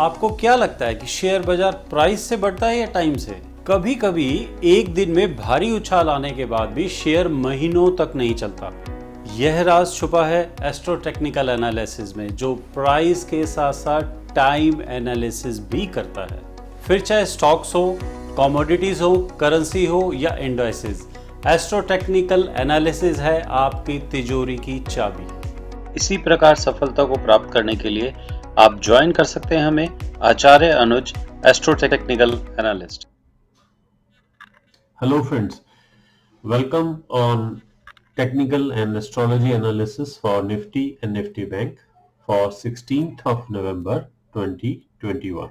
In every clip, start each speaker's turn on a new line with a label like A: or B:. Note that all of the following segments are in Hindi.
A: आपको क्या लगता है कि शेयर बाजार प्राइस से बढ़ता है या टाइम से? कभी कभी एक दिन में भारी उछाल आने के बाद भी शेयर महीनों तक नहीं चलता। यह राज छुपा है एस्ट्रो टेक्निकल एनालिसिस में, जो प्राइस के साथ साथ टाइम एनालिसिस भी करता है। फिर चाहे स्टॉक्स हो, कमोडिटीज हो, करेंसी हो या इंडेक्सेस, एस्ट्रो टेक्निकल एनालिसिस है आपकी तिजोरी की चाबी। इसी प्रकार सफलता को प्राप्त करने के लिए आप ज्वाइन कर सकते हैं हमें, Acharya Anuj, astro technical analyst.
B: Hello friends, welcome on technical and astrology analysis for Nifty and Nifty Bank for 16th of November 2021।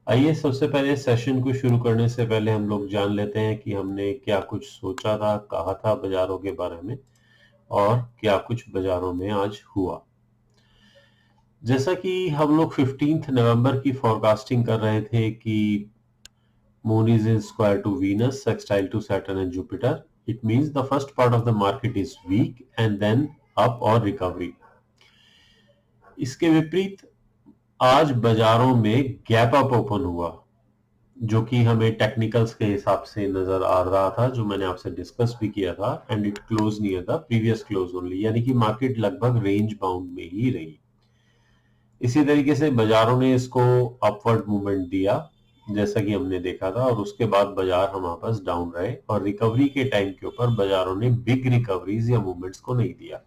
B: आइए सबसे पहले सेशन को शुरू करने से पहले हम लोग जान लेते हैं कि हमने क्या कुछ सोचा था, कहा था बाजारों के बारे में और क्या कुछ बाजारों में आज हुआ। जैसा कि हम लोग 15th नवंबर की फोरकास्टिंग कर रहे थे कि Moon is in square to Venus, sextile to Saturn and Jupiter. It means the first part of the market is weak and then up or recovery. इसके विपरीत आज बाजारों में गैप अप ओपन हुआ, जो कि हमें टेक्निकल्स के हिसाब से नजर आ रहा था, जो मैंने आपसे डिस्कस भी किया था। And it close near the previous close only, यानी कि मार्केट लगभग रेंज बाउंड में ही रही। इसी तरीके से बाजारों ने इसको अपवर्ड मूवमेंट दिया जैसा कि हमने देखा था, और उसके बाद बाजार हम वापस डाउन रहे और रिकवरी के टाइम के ऊपर बाजारों ने बिग रिकवरीज या मूवमेंट्स को नहीं दिया।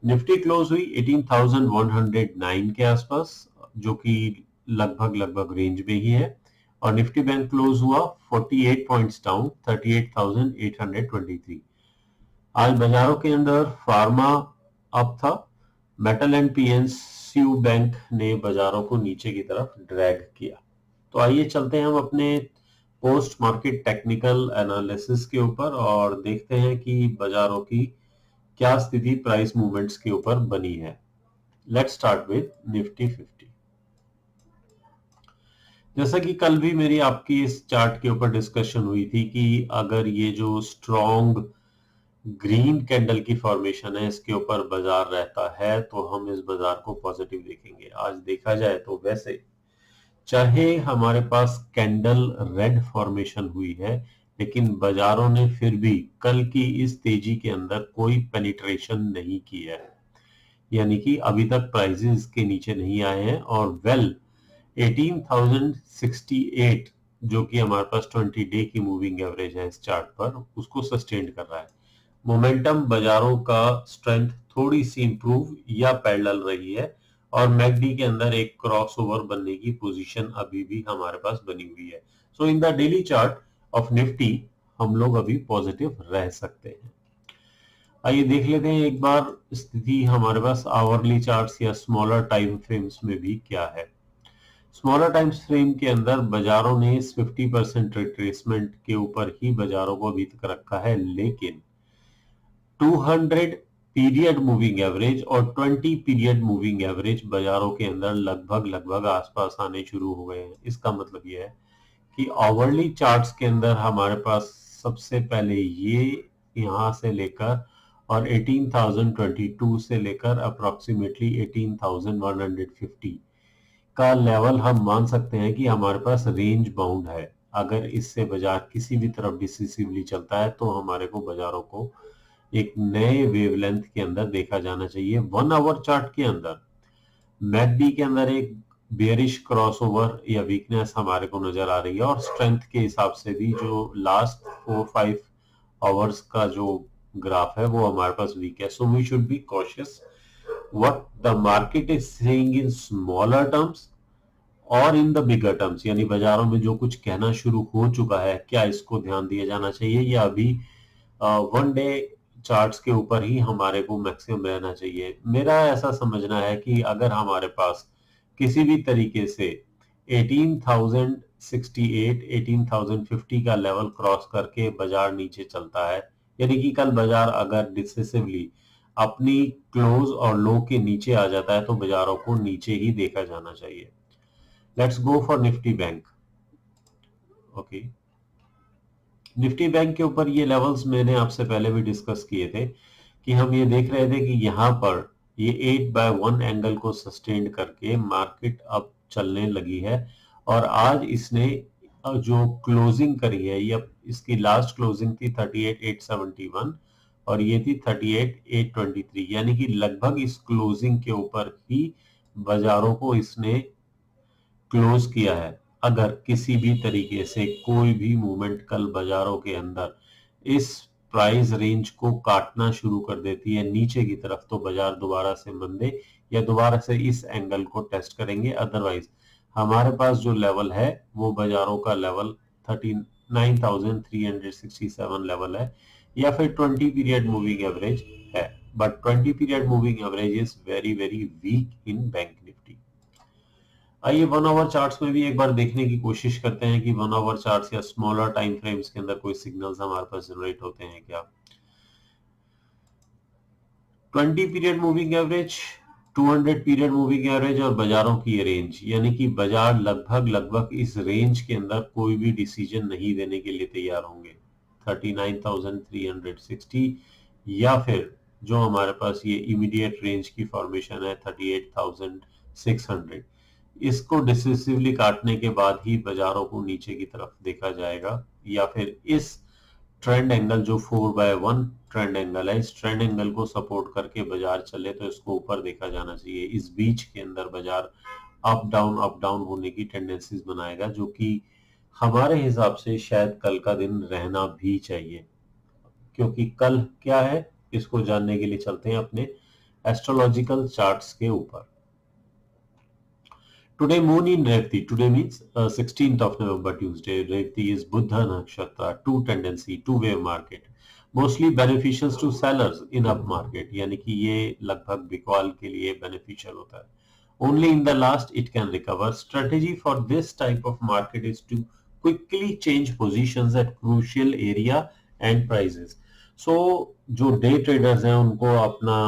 B: निफ्टी क्लोज हुई 18,109 के आसपास, जो कि लगभग रेंज में ही है, और निफ्टी बैंक क्लोज हुआ 48 पॉइंट्स डाउन 38,823। आज बाजारों के अंदर फार्मा अप था, मेटल एंड पीएनसीयू बैंक ने बाजारों को नीचे की तरफ ड्रैग किया। तो आइए चलते हैं हम अपने पोस्ट मार्केट टेक्निकल एनालिसिस के ऊपर और देखते हैं कि बाजारों की क्या स्थिति प्राइस मूवमेंट्स के ऊपर बनी है। Let's start with Nifty 50। जैसा कि कल भी मेरी आपकी इस चार्ट के ऊपर डिस्कशन हुई थी कि अगर ये जो स्ट्रॉन्ग ग्रीन कैंडल की फॉर्मेशन है इसके ऊपर बाजार रहता है तो हम इस बाजार को पॉजिटिव देखेंगे। आज देखा जाए तो वैसे चाहे हमारे पास कैंडल रेड फॉर्मेशन हुई है, लेकिन बाजारों ने फिर भी कल की इस तेजी के अंदर कोई पेनिट्रेशन नहीं की है, यानी कि अभी तक प्राइसेस के नीचे नहीं आए हैं और 18,068 जो कि हमारे पास 20 डे की मूविंग एवरेज है इस चार्ट पर, उसको सस्टेन कर रहा है। मोमेंटम बाजारों का स्ट्रेंथ थोड़ी सी इंप्रूव या पैरेलल रही है और मैकडी के अंदर एक क्रॉसओवर बनने की पोजीशन अभी भी हमारे पास बनी हुई है। So in the daily chart of Nifty हम लोग अभी पॉजिटिव रह सकते हैं। आइए देख लेते हैं एक बार स्थिति हमारे पास आवरली चार्ट्स या स्मॉलर टाइम फ्रेम्स में भी क्या है। स्मॉलर टाइम फ्रेम के अंदर बाजारों ने इस 50% रिट्रेसमेंट के ऊपर ही बाजारों को अभी तक रखा है, लेकिन 200 पीरियड मूविंग एवरेज और 20 पीरियड मूविंग एवरेज बाजारों के अंदर लगभग आसपास आने शुरू हो गए हैं। इसका मतलब यह है कि आवरली चार्ट्स के अंदर हमारे पास सबसे पहले ये यहां से लेकर और 18,022 से लेकर अप्रोक्सीमेटली 18,150 का लेवल हम मान सकते हैं कि हमारे पास रेंज बाउंड है। अगर इससे बाजार किसी भी तरफ डिसिसिवली चलता है तो हमारे को बाजारों को एक नए वेवलेंथ के अंदर देखा जाना चाहिए। 1 आवर चार्ट के अंदर मैकडी के अंदर एक बेयरिश क्रॉसओवर या वीकनेस हमारे को नजर आ रही है और स्ट्रेंथ के हिसाब से भी जो लास्ट 4-5 आवर्स का जो ग्राफ है वो हमारे पास वीक है। So we should be cautious what the market is saying in smaller terms और इन द बिगर टर्म्स, यानी बाजारों में जो कुछ कहना शुरू हो चुका है क्या इसको ध्यान दिया जाना चाहिए या अभी 1 डे चार्ट्स के ऊपर ही हमारे को मैक्सिमम रहना चाहिए। मेरा ऐसा समझना है कि अगर हमारे पास किसी भी तरीके से 18,068 18,050 का लेवल क्रॉस करके बाजार नीचे चलता है, यानी कि कल बाजार अगर डिसिसिवली अपनी क्लोज और लो के नीचे आ जाता है तो बाजारों को नीचे ही देखा जाना चाहिए। Let's go for Nifty bank. Okay, Nifty bank के ऊपर ये लेवल्स मैंने आपसे पहले भी डिस्कस किए थे कि हम ये देख रहे थे कि यहाँ पर ये 8/1 एंगल को सस्टेन करके मार्केट अब चलने लगी है और आज इसने जो क्लोजिंग करी है, या इसकी लास्ट क्लोजिंग थी 38,871 और ये थी 38,823, यानी कि लगभग इस क्लोजिंग के ऊपर ही बाजारों को इसने क्लोज किया है। अगर किसी भी तरीके से कोई भी मूवमेंट कल बाजारों के अंदर इस प्राइस रेंज को काटना शुरू कर देती है नीचे की तरफ, तो बाजार दोबारा से मंदे या दोबारा से इस एंगल को टेस्ट करेंगे। अदरवाइज हमारे पास जो लेवल है वो बाजारों का लेवल 39,367 लेवल है या फिर 20 पीरियड मूविंग एवरेज है, but 20 period moving average is very very weak in bank Nifty. आइए 1 आवर चार्ट्स में भी एक बार देखने की कोशिश करते हैं कि 1 आवर चार्ट्स या स्मॉलर टाइम फ्रेम्स के अंदर कोई सिग्नल्स हमारे पास जनरेट होते हैं क्या। 20 period moving average, 200 period moving average और बाजारों की ये रेंज, यानी कि बाजार लगभग इस रेंज के अंदर कोई भी डिसीजन नहीं देने के लिए तैयार होंगे। 39,360 या फिर जो हमारे पास ये इमीडिएट रेंज की फॉर्मेशन है 38,600, इसको डिसिसिवली काटने के बाद ही बाजारों को नीचे की तरफ देखा जाएगा, या फिर इस ट्रेंड एंगल जो 4/1 ट्रेंड एंगल है, इस ट्रेंड एंगल को सपोर्ट करके बाजार चले तो इसको ऊपर देखा जाना चाहिए। इस बीच के अंदर बाजार अप डाउन होने की टेंडेंसीज बनाएगा, जो कि हमारे हिसाब से शायद कल का दिन रहना भी चाहिए, क्योंकि कल क्या है इसको जानने के लिए चलते हैं अपने एस्ट्रोलॉजिकल चार्ट्स के ऊपर। Today moon in Revati, today means 16th of November, Tuesday. Revati is Buddha Nakshatra, two tendency, two-wave market. Mostly beneficial to sellers in up market, यानी कि ये लगभग बिकवाल के लिए beneficial होता है। Only in the last it can recover. Strategy for this type of market is to quickly change positions at crucial area and prices. So जो day traders हैं उनको अपना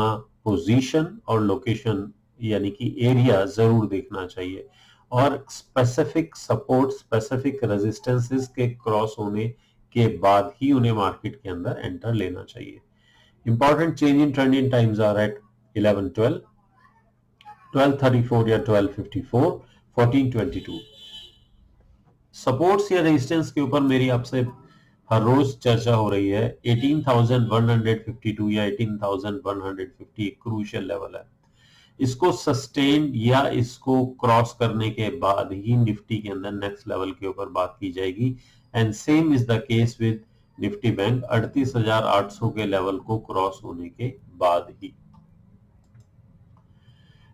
B: position और location यानी कि एरिया जरूर देखना चाहिए और स्पेसिफिक सपोर्ट, स्पेसिफिक रेजिस्टेंसेस के क्रॉस होने के बाद ही उन्हें मार्केट के अंदर एंटर लेना चाहिए। Important change in trend in times are at 11:12, 12:34 या 12:54, 14:22। सपोर्ट्स या रेजिस्टेंस के ऊपर मेरी आपसे हर रोज चर्चा हो रही है। 18,152 या 18,150 क्रूशियल लेवल है, इसको सस्टेन या इसको क्रॉस करने के बाद ही निफ्टी के अंदर नेक्स्ट लेवल के ऊपर बात की जाएगी। And same is the case with Nifty bank, 38,800 के लेवल को क्रॉस होने के बाद ही।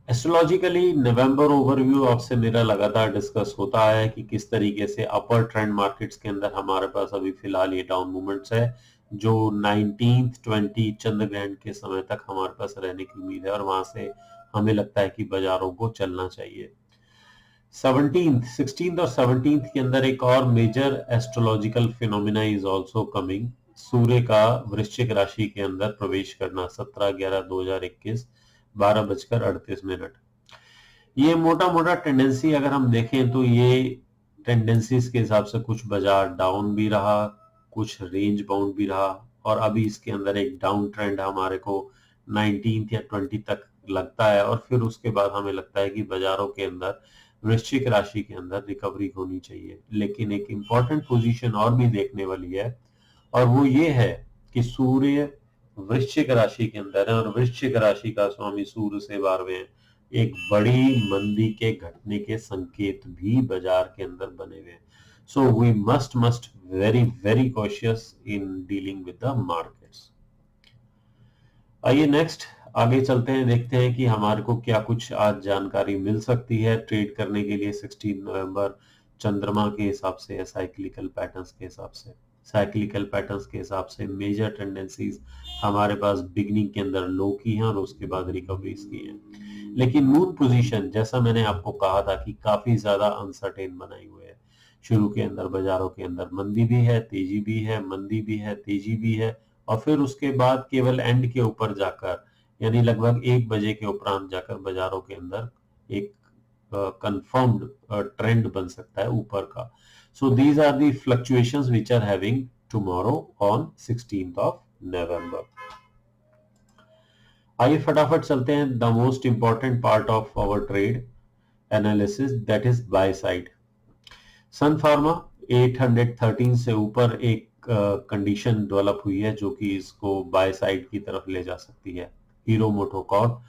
B: एस्ट्रोलॉजिकली नवंबर ओवरव्यू आपसे मेरा लगातार डिस्कस होता है कि किस तरीके से अपर ट्रेंड मार्केट्स के अंदर हमारे पास अभी फिलहाल ये डाउन मूवमेंट्स है जो 19th 20 चंद्र ग्रहण के समय तक हमारे पास रहने की उम्मीद है और वहां से हमें लगता है कि बाजारों को चलना चाहिए। 16th और 17th के अंदर एक और major astrological phenomena is also coming. सूर्य का वृश्चिक राशि के अंदर प्रवेश करना 17/11/2021 12:38। ये मोटा टेंडेंसी अगर हम देखें तो ये टेंडेंसीज के हिसाब से कुछ बाजार डाउन भी रहा, कुछ रेंज बाउंड भी रहा और अभी इसके अंदर एक डाउन ट्रेंड हमारे को 19th या 20 तक लगता है और फिर उसके बाद हमें लगता है कि बाजारों के अंदर वृश्चिक राशि के अंदर रिकवरी होनी चाहिए। लेकिन एक इंपॉर्टेंट पोजीशन और भी देखने वाली है और वो ये है कि सूर्य वृश्चिक राशि के अंदर है और वृश्चिक राशि का स्वामी सूर्य से 12वें है। एक बड़ी मंदी के घटने के संकेत भी बाजार के अंदर बने हुए हैं। So we must very cautious in dealing with the markets. आइए नेक्स्ट आगे चलते हैं, देखते हैं कि हमारे को क्या कुछ आज जानकारी मिल सकती है ट्रेड करने के लिए 16 नवंबर चंद्रमा के हिसाब से या साइक्लिकल पैटर्न्स के हिसाब से। साइक्लिकल पैटर्न्स के हिसाब से मेजर टेंडेंसीज हमारे पास बिगनिंग के अंदर लो की हैं और उसके बाद रिकवरीज की हैं। लेकिन मून पोजीशन जैसा मैंने आपको कहा था कि काफी ज्यादा अनसर्टेन बनाई हुई है। शुरू के अंदर बाजारों के अंदर मंदी भी है, तेजी भी है, मंदी भी है, तेजी भी है और फिर उसके बाद केवल एंड के ऊपर जाकर यानी लगभग 1 बजे के उपरांत जाकर बाजारों के अंदर एक कंफर्म्ड ट्रेंड बन सकता है ऊपर का। So these are the fluctuations which are having tomorrow on 16th of November. आइए फटाफट चलते हैं the most important part of our trade analysis that is buy side. Sun Pharma 813 से ऊपर एक कंडीशन डेवलप हुई है जो कि इसको बाय साइड की तरफ ले जा सकती है। Hero MotoCorp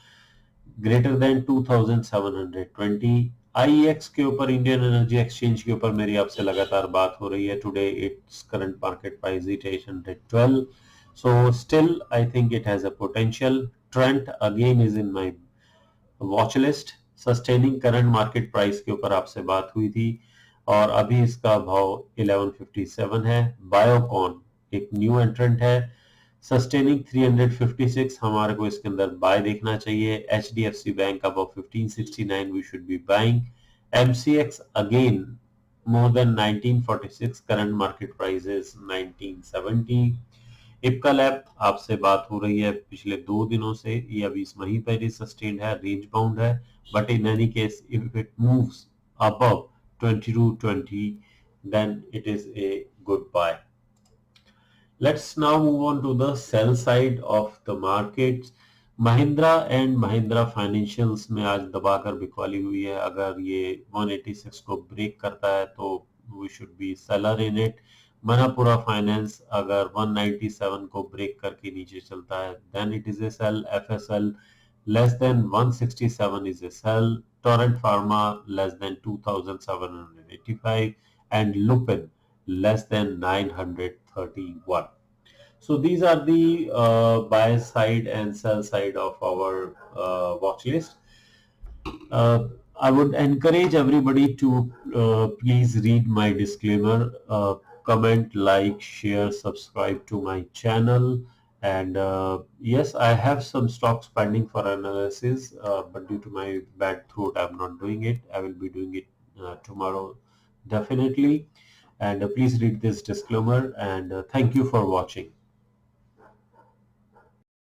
B: greater than 2720। आईएक्स के ऊपर, इंडियन एनर्जी एक्सचेंज के ऊपर मेरी आपसे लगातार बात हो रही है। Today its current market price it 812, so still I think it has a potential. Trent again is in my watch list. Sustaining current market price के ऊपर आपसे बात हुई थी और अभी इसका भाव 1157 है। बायोकॉन एक न्यू एंट्रेंट है, सस्टेनिंग 356, हमारे को इसके अंदर बाय देखना चाहिए। HDFC bank above 1569 we should be buying. MCX again more than 1946, current market price is 1970। Ipca lab आपसे बात हो रही है पिछले 2 दिनों से, ये अभी इस वहीं पर ही सस्टेन्ड है, रेंज बाउंड है, but in any case if it moves above 2220 then it is a good buy. Let's now move on to the sell side of the markets. Mahindra and Mahindra financials में आज दबाकर बिकवाली हुई है। अगर ये 186 को ब्रेक करता है तो we should be seller in it. Manappuram finance अगर 197 को ब्रेक करके नीचे चलता है then it is a sell. FSL less than 167 is a sell. Torrent Pharma less than 2785 and Lupin less than 931. So these are the buy side and sell side of our watch list. I would encourage everybody to please read my disclaimer, comment, like, share, subscribe to my channel, and yes, I have some stocks pending for analysis, but due to my bad throat I'm not doing it. I will be doing it tomorrow definitely. And please read this disclaimer, and thank you for watching.